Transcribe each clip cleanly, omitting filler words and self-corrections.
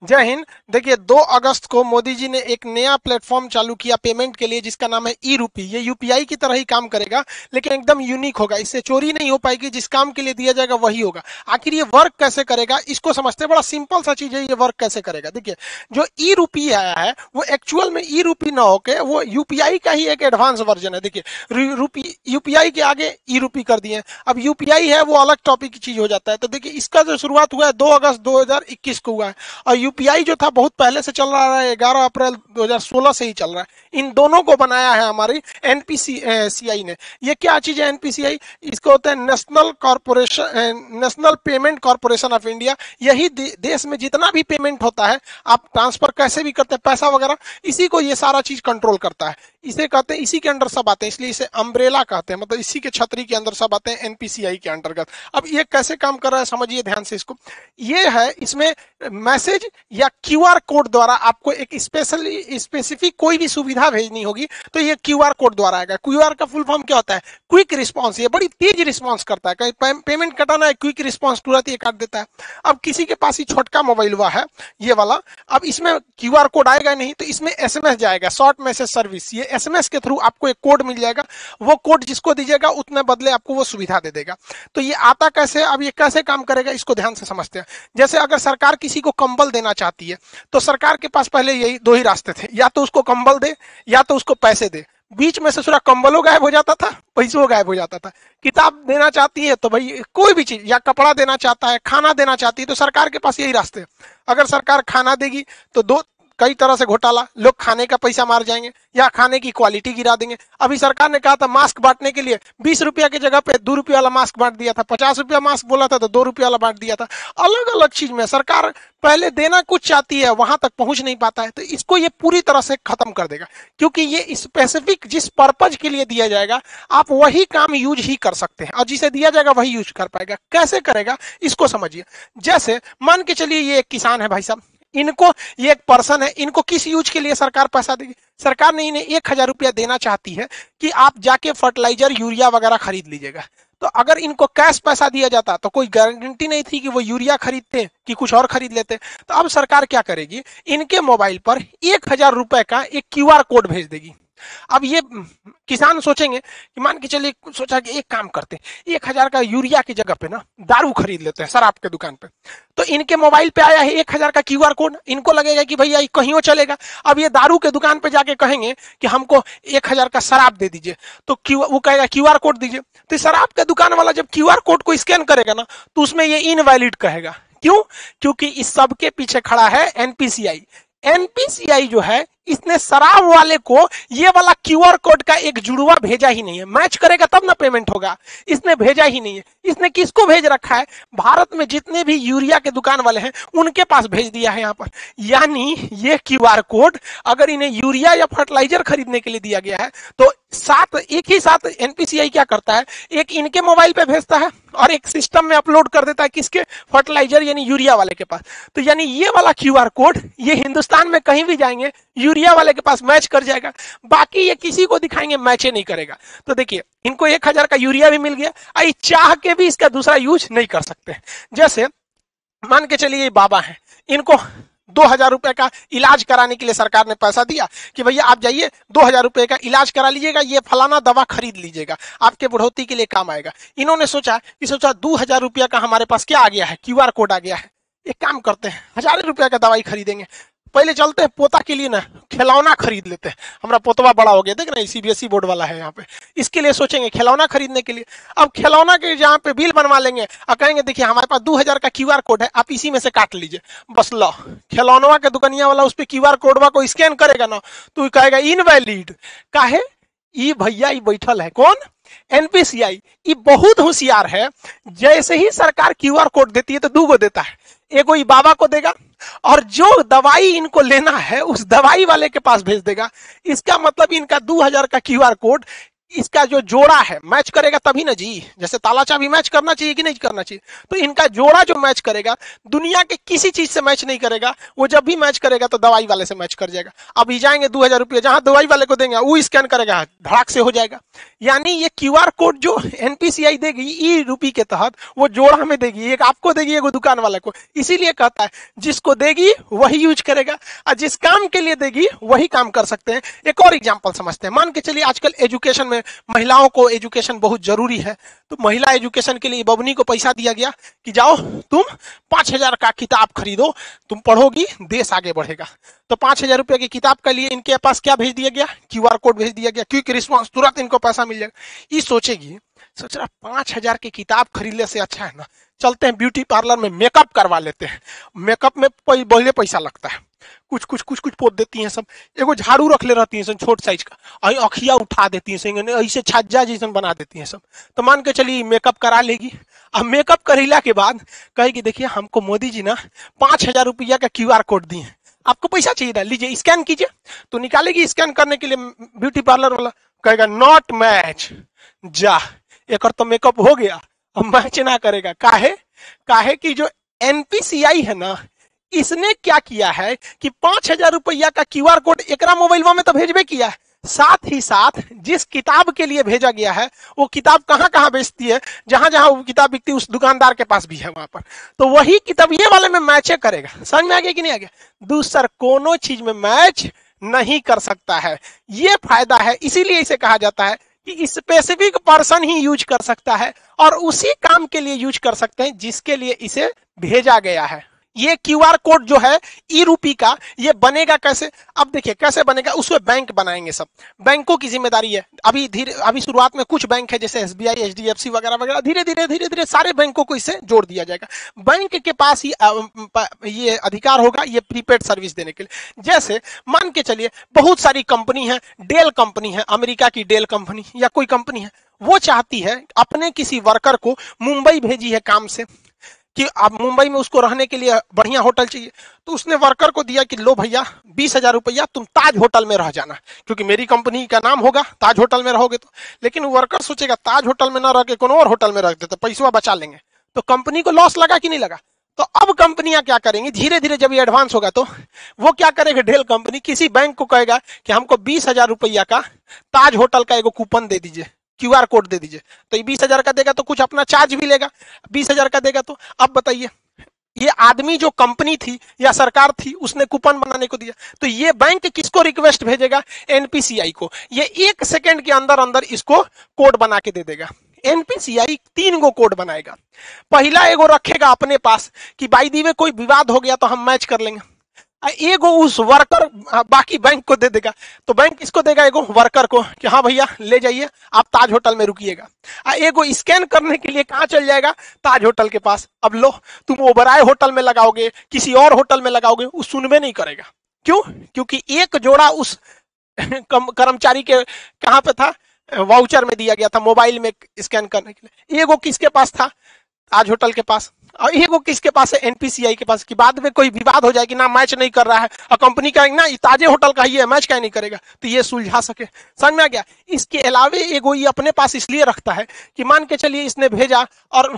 जय हिंद। देखिए 2 अगस्त को मोदी जी ने एक नया प्लेटफॉर्म चालू किया पेमेंट के लिए, जिसका नाम है ई रूपी। ये यूपीआई की तरह ही काम करेगा, लेकिन एकदम यूनिक होगा। इससे चोरी नहीं हो पाएगी, जिस काम के लिए दिया जाएगा वही होगा। आखिर ये वर्क कैसे करेगा, इसको समझते हैं। बड़ा सिंपल सा चीज है, ये वर्क कैसे करेगा। देखिए जो ई रूपी आया है वो एक्चुअल में ई रूपी ना होके वो यूपीआई का ही एक एडवांस वर्जन है। देखिए यूपीआई के आगे ई रूपी कर दिए। अब यूपीआई है वो अलग टॉपिक की चीज हो जाता है। तो देखिए इसका जो शुरुआत हुआ है 2 अगस्त 2021 को हुआ है, और यूपीआई जो था बहुत पहले से चल रहा है, 11 अप्रैल 2016 से ही चल रहा है। इन दोनों को बनाया है हमारी एनपीसीआई ने। ये क्या चीज है एनपीसीआई? इसको होता है national payment corporation of India. यही देश में जितना भी पेमेंट होता है, आप ट्रांसफर कैसे भी करते हैं पैसा वगैरह, इसी को ये सारा चीज कंट्रोल करता है। इसे कहते हैं, इसी के अंडर सब आते हैं, इसलिए इसे अम्ब्रेला कहते हैं। मतलब इसी के छतरी के अंदर सब आते हैं एनपीसीआई के अंतर्गत। अब ये कैसे काम कर रहा है समझिए ध्यान से इसको। ये है, इसमें मैसेज या क्यूआर कोड द्वारा आपको एक स्पेसिफिक कोई भी सुविधा भेजनी होगी तो ये क्यूआर कोड द्वारा आएगा। क्यूआर का फुल फॉर्म क्या होता है? Quick response. ये बड़ी तेज रिस्पॉन्स करता है। कहीं पेमेंट कटाना है, क्विक रिस्पॉन्स तुरंत ये काट देता है। अब किसी के पास ही छोटका मोबाइल हुआ है ये वाला, अब इसमें क्यूआर कोड आएगा नहीं, तो इसमें एसएमएस जाएगा, शॉर्ट मैसेज सर्विस। ये एसएमएस के थ्रू आपको एक कोड मिल जाएगा। वो कोड जिसको दीजिएगा उतने बदले आपको वो सुविधा दे देगा। तो ये आता कैसे, अब ये कैसे काम करेगा इसको ध्यान से समझते हैं। जैसे अगर सरकार किसी को कंबल देना चाहती है तो सरकार के पास पहले यही 2 ही रास्ते थे, या तो उसको कंबल दे या तो उसको पैसे दे। बीच में से पूरा कंबलों गायब हो जाता था, पैसों गायब हो जाता था। किताब देना चाहती है तो भाई कोई भी चीज, या कपड़ा देना चाहता है, खाना देना चाहती है, तो सरकार के पास यही रास्ते हैं। अगर सरकार खाना देगी तो कई तरह से घोटाला, लोग खाने का पैसा मार जाएंगे या खाने की क्वालिटी गिरा देंगे। अभी सरकार ने कहा था मास्क बांटने के लिए 20 रुपया की जगह पे 2 रुपया वाला मास्क बांट दिया था, 50 रुपया मास्क बोला था तो 2 रुपया वाला बांट दिया था। अलग अलग चीज में सरकार पहले देना कुछ चाहती है, वहां तक पहुंच नहीं पाता है, तो इसको ये पूरी तरह से खत्म कर देगा। क्योंकि ये स्पेसिफिक जिस पर्पज के लिए दिया जाएगा आप वही काम यूज ही कर सकते हैं, और जिसे दिया जाएगा वही यूज कर पाएगा। कैसे करेगा इसको समझिए। जैसे मान के चलिए ये एक किसान है भाई साहब, इनको, ये एक पर्सन है, इनको किस यूज के लिए सरकार पैसा देगी? सरकार ने इन्हें 1000 रुपया देना चाहती है कि आप जाके फर्टिलाइजर यूरिया वगैरह खरीद लीजिएगा। तो अगर इनको कैश पैसा दिया जाता तो कोई गारंटी नहीं थी कि वो यूरिया खरीदते कि कुछ और खरीद लेते। तो अब सरकार क्या करेगी, इनके मोबाइल पर 1000 रुपए का एक क्यूआर कोड भेज देगी। अब ये किसान सोचेंगे कि, मान के चलिए सोचा कि एक काम करते, 1000 का यूरिया की जगह पे ना दारू खरीद लेते हैं शराब के दुकान पे। तो इनके मोबाइल पे आया है 1000 का क्यूआर कोड, इनको लगेगा कि भैया कहीं चलेगा। अब ये दारू के दुकान पे जाके कहेंगे कि हमको 1000 का शराब दे दीजिए, तो वो कहेगा क्यूआर कोड दीजिए। तो शराब के दुकान वाला जब क्यूआर कोड को स्कैन करेगा ना तो उसमें ये इनवैलिड कहेगा। क्यों? क्योंकि इस सब के पीछे खड़ा है एनपीसीआई। एनपीसीआई जो है इसने शराब वाले को ये वाला क्यूआर कोड का एक जुड़वा भेजा ही नहीं है। मैच करेगा तब ना पेमेंट होगा, इसने भेजा ही नहीं है। इसने किसको भेज रखा है? भारत में जितने भी यूरिया के दुकान वाले हैं उनके पास भेज दिया है यहाँ पर। यानी ये क्यूआर कोड अगर इन्हें यूरिया या फर्टिलाइजर खरीदने के लिए दिया गया है तो एक ही साथ एनपीसीआई क्या करता है, एक इनके मोबाइल पे भेजता है और एक सिस्टम में अपलोड कर देता है किसके? फर्टिलाइजर यानी यूरिया वाले के पास। तो यानी ये वाला क्यूआर कोड ये हिंदुस्तान में कहीं भी जाएंगे यूरिया वाले के पास मैच कर जाएगा, बाकी ये किसी को दिखाएंगे मैच नहीं करेगा। तो देखिए इनको 1000 का यूरिया भी मिल गया, आई चाह के भी इसका दूसरा यूज नहीं कर सकते। जैसे मान के चलिए बाबा हैं, इनको 2000 रुपए का इलाज कराने के लिए सरकार ने पैसा दिया कि भैया आप जाइए 2000 रुपए का इलाज करा लीजिएगा, ये फलाना दवा खरीद लीजिएगा, आपके बढ़ोतरी के लिए काम आएगा। इन्होंने सोचा 2000 रुपया का हमारे पास क्या आ गया है, क्यूआर कोड आ गया है, एक काम करते हैं 1000 रुपया का दवाई खरीदेंगे। पहले चलते हैं पोता के लिए ना खिलौना खरीद लेते हैं, हमारा पोतवा बड़ा हो गया, देख ना सीबीएसई बोर्ड वाला है यहाँ पे, इसके लिए सोचेंगे खिलौना खरीदने के लिए। अब खिलौना के जहाँ पे बिल बनवा लेंगे और कहेंगे देखिए हमारे पास 2000 का क्यूआर कोड है, आप इसी में से काट लीजिए। बस लो, खिलौनवा के दुकानिया वाला उस पर क्यूआर कोडवा को स्कैन करेगा ना तो कहेगा इनवैलिड। काहे? ये भैया ये बैठल है कौन? एनपीसीआई। ये बहुत होशियार है। जैसे ही सरकार क्यूआर कोड देती है तो 2 गो देता है, एगो ये बाबा को देगा और जो दवाई इनको लेना है उस दवाई वाले के पास भेज देगा। इसका मतलब इनका 2000 का क्यूआर कोड इसका जो जोड़ा है मैच करेगा तभी ना जी, जैसे ताला चाबी मैच करना चाहिए कि नहीं करना चाहिए, तो इनका जोड़ा जो मैच करेगा दुनिया के किसी चीज से मैच नहीं करेगा। वो जब भी मैच करेगा तो दवाई वाले से मैच कर जाएगा। अभी जाएंगे 2000 रुपये जहां दवाई वाले को देंगे वो स्कैन करेगा, धड़ाक से हो जाएगा। यानी ये क्यूआर कोड जो एनपीसीआई देगी ई रूपी के तहत, वो जोड़ा में देगी, एक आपको देगी एक दुकान वाले को। इसीलिए कहता है जिसको देगी वही यूज करेगा, और जिस काम के लिए देगी वही काम कर सकते हैं। एक और एग्जांपल समझते हैं। मान के चलिए आजकल एजुकेशन में महिलाओं को एजुकेशन बहुत जरूरी है, तो महिला एजुकेशन के लिए बबनी को पैसा दिया गया कि जाओ तुम 5000 का किताब खरीदो, तुम पढ़ोगी देश आगे बढ़ेगा। तो 5000 रुपये की किताब के लिए इनके पास क्या भेज दिया गया, क्यूआर कोड भेज दिया गया, क्विक रिस्पॉन्स, तुरंत इनको पैसा मिल जाएगा। ये सोचेगी, सोच रहा 5000 की किताब खरीदने से अच्छा है ना चलते हैं ब्यूटी पार्लर में मेकअप करवा लेते हैं। मेकअप में बहुत पैसा लगता है, कुछ कुछ कुछ कुछ पोत देती हैं सब, एगो झाड़ू रख ले रहती हैं छोट साइज का, अखिया उठा देती हैं, ऐसे छज्जा जैसन बना देती हैं सब। तो मान के चलिए मेकअप करा लेगी। अब मेकअप करेला के बाद कहेगी देखिए हमको मोदी जी ना 5000 रुपया का क्यूआर कोड दिए, आपको पैसा चाहिए ना, लीजिए स्कैन कीजिए। तो निकालेगी स्कैन करने के लिए, ब्यूटी पार्लर वाला कहेगा नॉट मैच, जा एक तो मेकअप हो गया, अब मैच ना करेगा। काहे काहे कि जो एनपीसीआई है ना, इसने क्या किया है कि 5000 रुपया का क्यूआर कोड एकरा मोबाइल में तो भेजबे किया है, साथ ही साथ जिस किताब के लिए भेजा गया है वो किताब कहां कहां बेचती है, जहां जहां वो किताब बिकती है उस दुकानदार के पास भी है वहां पर, तो वही किताब ये वाले में मैच करेगा। समझ में आ गया कि नहीं आ गया? दूसर कोनो चीज में मैच नहीं कर सकता है, ये फायदा है। इसीलिए इसे कहा जाता है कि स्पेसिफिक पर्सन ही यूज कर सकता है और उसी काम के लिए यूज कर सकते हैं जिसके लिए इसे भेजा गया है। ये क्यूआर कोड जो है ई रूपी का, ये बनेगा कैसे? अब देखिए कैसे बनेगा, उसमें बैंक बनाएंगे, सब बैंकों की जिम्मेदारी है। अभी शुरुआत में कुछ बैंक है जैसे एसबीआई, एचडीएफसी वगैरह वगैरह, धीरे धीरे सारे बैंकों को इससे जोड़ दिया जाएगा। बैंक के पास ही ये अधिकार होगा ये प्रीपेड सर्विस देने के लिए। जैसे मान के चलिए बहुत सारी कंपनी है, डेल कंपनी है, अमेरिका की डेल कंपनी या कोई कंपनी है, वो चाहती है अपने किसी वर्कर को मुंबई भेजी है काम से कि अब मुंबई में उसको रहने के लिए बढ़िया होटल चाहिए, तो उसने वर्कर को दिया कि लो भैया 20,000 रुपया तुम ताज होटल में रह जाना, क्योंकि मेरी कंपनी का नाम होगा, ताज होटल में रहोगे तो। लेकिन वर्कर सोचेगा ताज होटल में ना रह के कोनो और होटल में रख देते, पैसा बचा लेंगे, तो कंपनी को लॉस लगा कि नहीं लगा? तो अब कंपनियां क्या करेंगी, धीरे धीरे जब ये एडवांस होगा तो वो क्या करेगा, डेल कंपनी किसी बैंक को कहेगा कि हमको 20,000 रुपया का ताज होटल का एगो कूपन दे दीजिए, क्यूआर कोड दे दीजिए। तो ये 20,000 का देगा तो कुछ अपना चार्ज भी लेगा, 20,000 का देगा तो। अब बताइए ये आदमी जो कंपनी थी या सरकार थी उसने कूपन बनाने को दिया, तो ये बैंक किसको रिक्वेस्ट भेजेगा, एनपीसीआई को। ये 1 सेकंड के अंदर अंदर इसको कोड बना के दे देगा। एनपीसीआई 3 गो कोड बनाएगा। पहला एगो रखेगा अपने पास कि बाई दी वे कोई विवाद हो गया तो हम मैच कर लेंगे, एगो उस वर्कर बाकी बैंक को दे देगा। तो बैंक इसको देगा एगो वर्कर को कि हाँ भैया ले जाइए आप ताज होटल में रुकिएगा। एगो स्कैन करने के लिए कहाँ चल जाएगा, ताज होटल के पास। अब लो तुम ओबराय होटल में लगाओगे, किसी और होटल में लगाओगे, वो सुनबे नहीं करेगा। क्यों? क्योंकि एक जोड़ा उस कर्मचारी के कहाँ पे था, वाउचर में दिया गया था मोबाइल में स्कैन करने के लिए। एगो किसके पास था, ताज होटल के पास, और एगो किसके पास है, एनपीसीआई के पास। कि बाद में कोई विवाद हो जाए कि ना मैच नहीं कर रहा है और कंपनी का ना ताजे होटल का ही है, मैच क्या नहीं करेगा, तो ये सुलझा सके। समझ में आ गया? इसके अलावे एगो ये अपने पास इसलिए रखता है कि मान के चलिए इसने भेजा और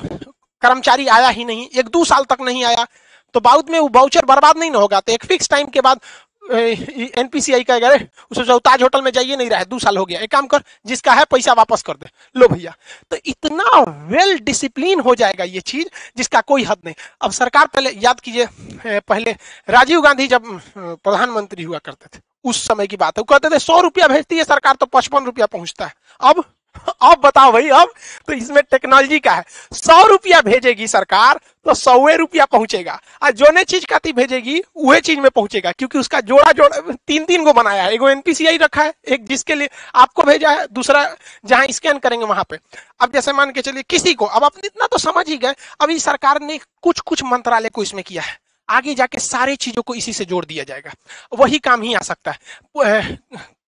कर्मचारी आया ही नहीं, 1-2 साल तक नहीं आया, तो बाद में वो वाउचर बर्बाद नहीं ना होगा। तो एक फिक्स टाइम के बाद एनपीसीआई कहेगा उसे ताज होटल में जाइए, नहीं रहा है 2 साल हो गया, एक काम कर जिसका है पैसा वापस कर दे, लो भैया। तो इतना वेल डिसिप्लिन हो जाएगा ये चीज जिसका कोई हद नहीं। अब सरकार पहले याद कीजिए, पहले राजीव गांधी जब प्रधानमंत्री हुआ करते थे उस समय की बात है, वो कहते थे 100 रुपया भेजती है सरकार तो 55 रुपया पहुंचता है। अब बताओ भाई, अब तो इसमें टेक्नोलॉजी का है, 100 रुपया भेजेगी सरकार तो 100 रुपया पहुंचेगा, और जो ने चीज खाती भेजेगी वही चीज में पहुंचेगा, क्योंकि उसका जोड़ा 3 गो बनाया है। एगो एनपीसीआई रखा है, एक जिसके लिए आपको भेजा है, दूसरा जहां स्कैन करेंगे वहां पे। अब जैसे मान के चलिए किसी को, अब आप इतना तो समझ ही गए, अभी सरकार ने कुछ मंत्रालय को इसमें किया है, आगे जाके सारी चीजों को इसी से जोड़ दिया जाएगा, वही काम ही आ सकता है।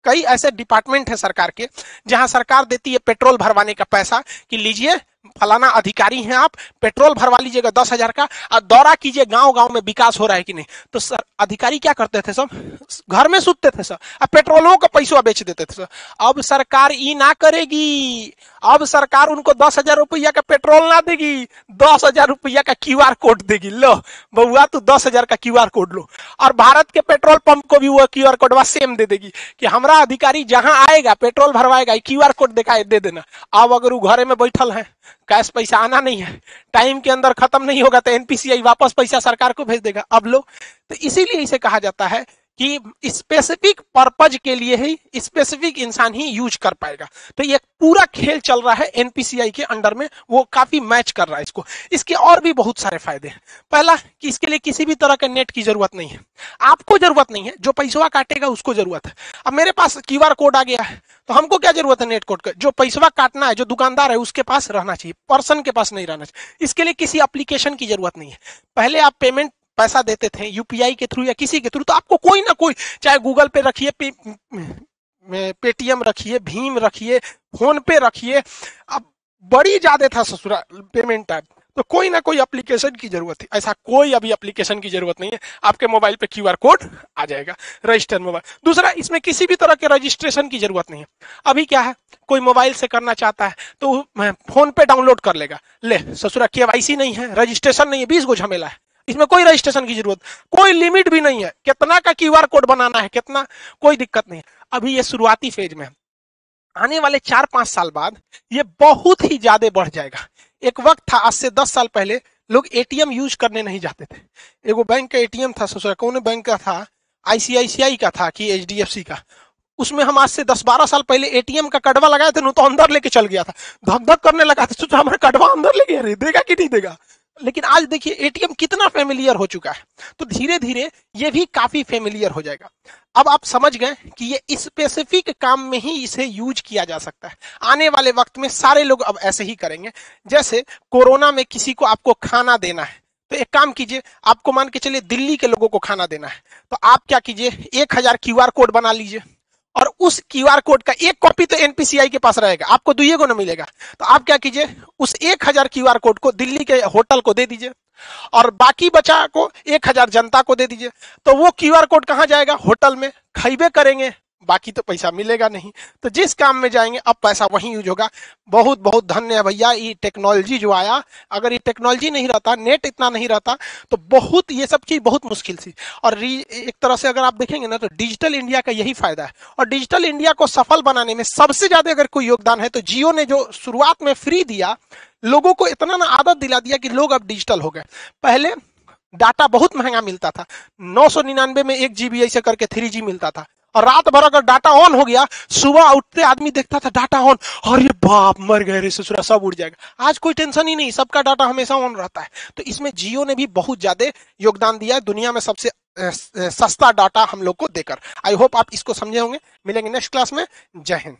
कई ऐसे डिपार्टमेंट है सरकार के जहां सरकार देती है पेट्रोल भरवाने का पैसा कि लीजिए फलाना अधिकारी हैं आप, पेट्रोल भरवा लीजिएगा 10,000 का और दौरा कीजिए गांव गांव में विकास हो रहा है कि नहीं। तो सर अधिकारी क्या करते थे सब, घर में सुतते थे सर, अब पेट्रोलों का पैसा बेच देते थे सर। अब सरकार ये ना करेगी, अब सरकार उनको 10,000 रुपया का पेट्रोल ना देगी, 10,000 रुपया का क्यूआर कोड देगी। लो बउआ तू 10,000 का क्यूआर कोड लो, और भारत के पेट्रोल पंप को भी वो क्यूआर कोड सेम दे देगी कि हमारा अधिकारी जहां आएगा पेट्रोल भरवाएगा, क्यूआर कोड दिखाए दे देना। अब अगर वो घरे में बैठल है, कैश पैसा आना नहीं है, टाइम के अंदर खत्म नहीं होगा, तो एनपीसीआई वापस पैसा सरकार को भेज देगा। अब लो, तो इसीलिए इसे कहा जाता है कि स्पेसिफिक पर्पज के लिए ही स्पेसिफिक इंसान ही यूज कर पाएगा। तो ये पूरा खेल चल रहा है एनपीसीआई के अंडर में, वो काफी मैच कर रहा है इसको। इसके और भी बहुत सारे फायदे हैं। पहला कि इसके लिए किसी भी तरह का नेट की जरूरत नहीं है, आपको जरूरत नहीं है, जो पैसा काटेगा उसको जरूरत है। अब मेरे पास क्यूआर कोड आ गया है तो हमको क्या जरूरत है नेट कोड का, जो पैसा काटना है जो दुकानदार है उसके पास रहना चाहिए, पर्सन के पास नहीं रहना चाहिए। इसके लिए किसी एप्लीकेशन की जरूरत नहीं है। पहले आप पेमेंट पैसा देते थे यूपीआई के थ्रू या किसी के थ्रू, तो आपको कोई ना कोई, चाहे गूगल पे रखिए, पेटीएम रखिए, भीम रखिए, फोन पे रखिए, अब बड़ी ज्यादा था ससुरा पेमेंट ऐप, तो कोई ना कोई एप्लीकेशन की जरूरत थी। ऐसा कोई अभी एप्लीकेशन की जरूरत नहीं है, आपके मोबाइल पे क्यूआर कोड आ जाएगा, रजिस्टर मोबाइल। दूसरा, इसमें किसी भी तरह के रजिस्ट्रेशन की जरूरत नहीं है। अभी क्या है, कोई मोबाइल से करना चाहता है तो फोन पे डाउनलोड कर लेगा, ले ससुरा केवाईसी नहीं है, रजिस्ट्रेशन नहीं है, 20 गो झमेला है, इसमें कोई रजिस्ट्रेशन की जरूरत, कोई लिमिट भी नहीं है, कितना का क्यूआर कोड बनाना है कितना, कोई दिक्कत नहीं है। अभी ये शुरुआती फेज में है, आने वाले 4-5 साल बाद ये बहुत ही ज्यादा बढ़ जाएगा। एक वक्त था, आज से 10 साल पहले लोग एटीएम यूज करने नहीं जाते थे। एगो बैंक का एटीएम था ससुरा, कौन बैंक का था, आईसीआईसीआई का था कि एचडीएफसी का, उसमें हम आज से 10-12 साल पहले एटीएम का कड़वा लगाए थे, तो अंदर लेके चल गया था, धक धक करने लगा था, सोचा हमारा कड़वा अंदर ले गया रे, देगा कि नहीं देगा। लेकिन आज देखिए एटीएम कितना फेमिलियर हो चुका है, तो धीरे धीरे ये भी काफी फेमिलियर हो जाएगा। अब आप समझ गए कि ये स्पेसिफिक काम में ही इसे यूज किया जा सकता है। आने वाले वक्त में सारे लोग अब ऐसे ही करेंगे। जैसे कोरोना में किसी को आपको खाना देना है, तो एक काम कीजिए, आपको मान के चलिए दिल्ली के लोगों को खाना देना है, तो आप क्या कीजिए, 1000 क्यूआर कोड बना लीजिए, और उस क्यूआर कोड का एक कॉपी तो एनपीसीआई के पास रहेगा, आपको दुइये को ना मिलेगा। तो आप क्या कीजिए, उस 1000 क्यूआर कोड को दिल्ली के होटल को दे दीजिए, और बाकी बचा को 1000 जनता को दे दीजिए। तो वो क्यूआर कोड कहां जाएगा, होटल में, खाइबे करेंगे, बाकी तो पैसा मिलेगा नहीं। तो जिस काम में जाएंगे अब पैसा वहीं यूज होगा। बहुत बहुत धन्य है भैया ये टेक्नोलॉजी जो आया, अगर ये टेक्नोलॉजी नहीं रहता, नेट इतना नहीं रहता, तो बहुत ये सब चीज बहुत मुश्किल थी। और एक तरह से अगर आप देखेंगे ना, तो डिजिटल इंडिया का यही फायदा है। और डिजिटल इंडिया को सफल बनाने में सबसे ज्यादा अगर कोई योगदान है तो जियो ने, जो शुरुआत में फ्री दिया, लोगों को इतना ना आदत दिला दिया कि लोग अब डिजिटल हो गए। पहले डाटा बहुत महंगा मिलता था, 999 में 1 GB ऐसे करके 3G मिलता था, और रात भर अगर डाटा ऑन हो गया, सुबह उठते आदमी देखता था डाटा ऑन, और ये बाप मर गए रे ससुरा, सब उड़ जाएगा। आज कोई टेंशन ही नहीं, सबका डाटा हमेशा ऑन रहता है। तो इसमें जियो ने भी बहुत ज्यादा योगदान दिया है, दुनिया में सबसे सस्ता डाटा हम लोग को देकर। आई होप आप इसको समझे होंगे। मिलेंगे नेक्स्ट क्लास में। जय हिंद।